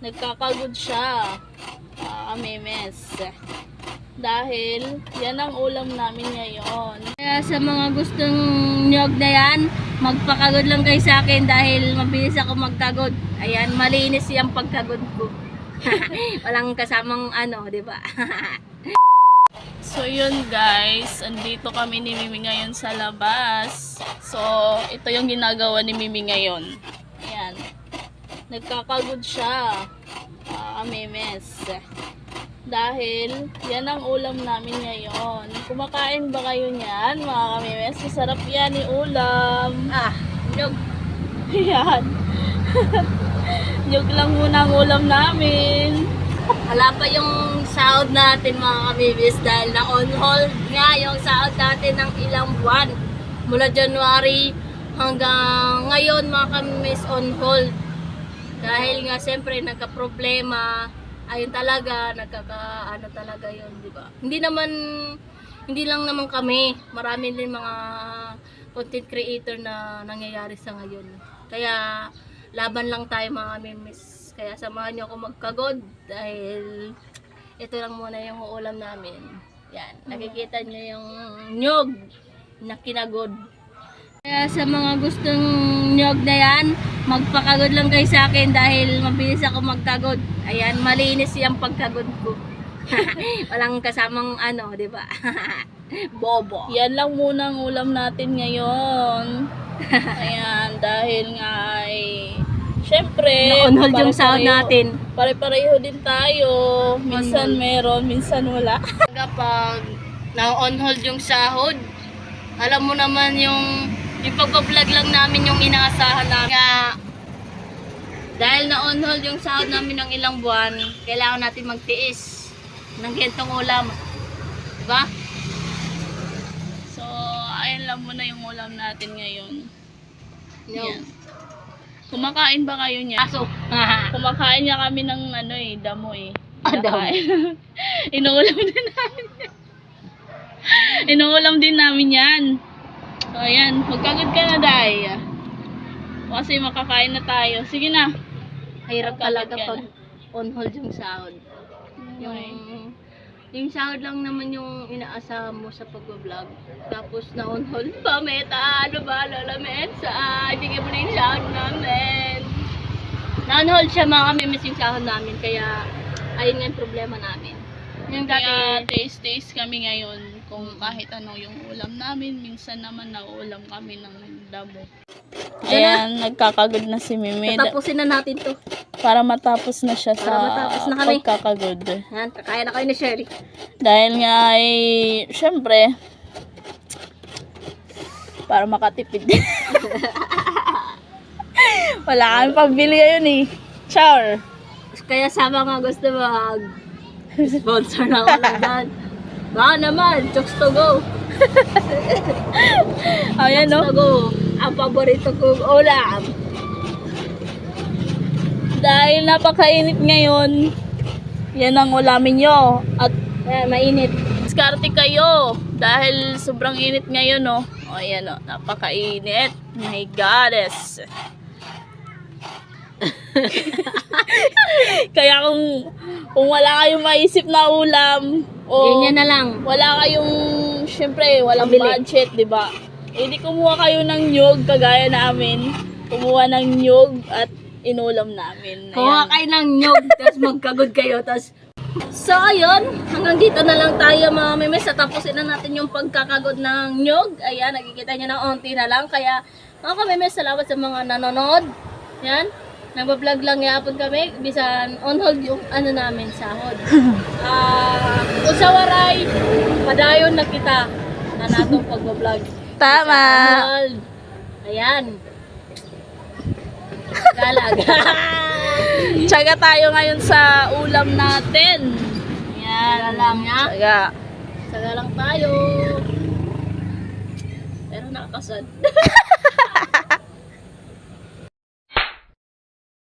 Nagkakagod siya. Memes. Dahil yan ang ulam namin ngayon. Kaya sa mga gustong nyog na yan, magpakagod lang kayo sa akin dahil mabilis ako magkagod. Ayan, malinis yung pagkagod ko. Walang kasamang ano, di ba? So yun guys, andito kami ni Mimi ngayon sa labas. So ito yung ginagawa ni Mimi ngayon. Ayan. Nagkakagod siya. Memes. Dahil yan ang ulam namin ngayon. Kumakain ba kayo niyan mga kamemes? Masarap yan ni ulam. Nyog. Yan. Nyog lang muna ang ulam namin. Wala pa yung sahod natin mga kamemes dahil na on hold nga yung sahod natin ng ilang buwan. Mula January hanggang ngayon mga kamemes on hold. Dahil nga siyempre nagka-problema, ayun talaga, nagkaka-ano talaga yun, di ba? Hindi lang naman kami, marami din mga content creator na nangyayari sa ngayon. Kaya laban lang tayo mga miss. Kaya samahan niyo ako magkagod dahil ito lang muna yung ulam namin. Yan, nakikita niyo yung nyog na kinagod. Kaya sa mga gustong nyog na yan, magpakagod lang kayo sa akin dahil mabilis ako magkagod. Ayan, malinis yung pagkagod ko. Walang kasamang ano, di ba? Bobo. Yan lang muna ang ulam natin ngayon. Ayan, dahil nga ay syempre, na-on hold yung sahod natin. Pare-pareho din tayo. Minsan meron, minsan wala. Kapag na-on hold yung sahod, alam mo naman yung pagpa-vlog lang namin yung inaasahan namin. Kaya, dahil na-on hold yung sahod namin ng ilang buwan, kailangan natin magtiis ng gentong ulam. Diba? So, ayun lang muna yung ulam natin ngayon. Yan. Kumakain ba kayo niya? Aso. Kumakain niya kami ng ano damo Damo. Inuulam din namin yan. Inuulam din namin yan. So, ayan. Magkagod ka na, Day. Kasi makakain na tayo. Sige na. Hirap talaga Magkagod ka pag on hold yung sahod. Yung sahod lang naman yung inaasahan mo sa pag-vlog. Tapos na on hold pa, meta, ano ba, lola Mensa, ibigay mo na yung sahod namin. Na on hold siya mga kami, miss yung sahod namin, kaya ayun nga yung problema namin. Yung Kaya dati, taste kami ngayon kung kahit ano yung ulam namin. Minsan naman nauulam kami ng damo. Ayan, nagkakagod na si Mimi. tapusin na natin to. Para matapos na siya sa matapos na kami. pagkakagod. Yan, kaya na kayo ni Sherry. Dahil nga ay, syempre, para makatipid din. Wala kami pambili ngayon Char. Kaya sa mga gusto sponsor na ulam dyan. Baka naman, Chokes to go. Ayan Chokes to go. Ang paborito kong ulam. Dahil napakainit ngayon, yan ang ulamin nyo. At Mainit. diskarte kayo. Dahil sobrang init ngayon, O, ayan, napakainit. My goddess. Kaya kung wala kayong maisip na ulam, o Ganyan na lang. wala kayong, syempre, walang Pabili. budget, di ba? Hindi kumuha kayo ng nyog, kagaya namin. Kumuha ng nyog at inulam namin. Kuha kayo ng nyog, tapos magkagod kayo, tapos so ayun, hanggang dito na lang tayo mga memes. Tapusin na natin yung pagkakagod ng nyog. Ayan, nakikita nyo na onti na lang. Kaya mga memes, salamat sa mga nanonood. Yan, nagbablog lang yapon kami. Bisan on hold yung ano namin, sahod. Kung sa waray, padayon na kita na natong pagbablog. Tama! On hold. Ayan. Galag. Tsaga tayo ngayon sa ulam natin. Tsaga lang, ya. Tsaga. Saga lang tayo. Pero nakakasad.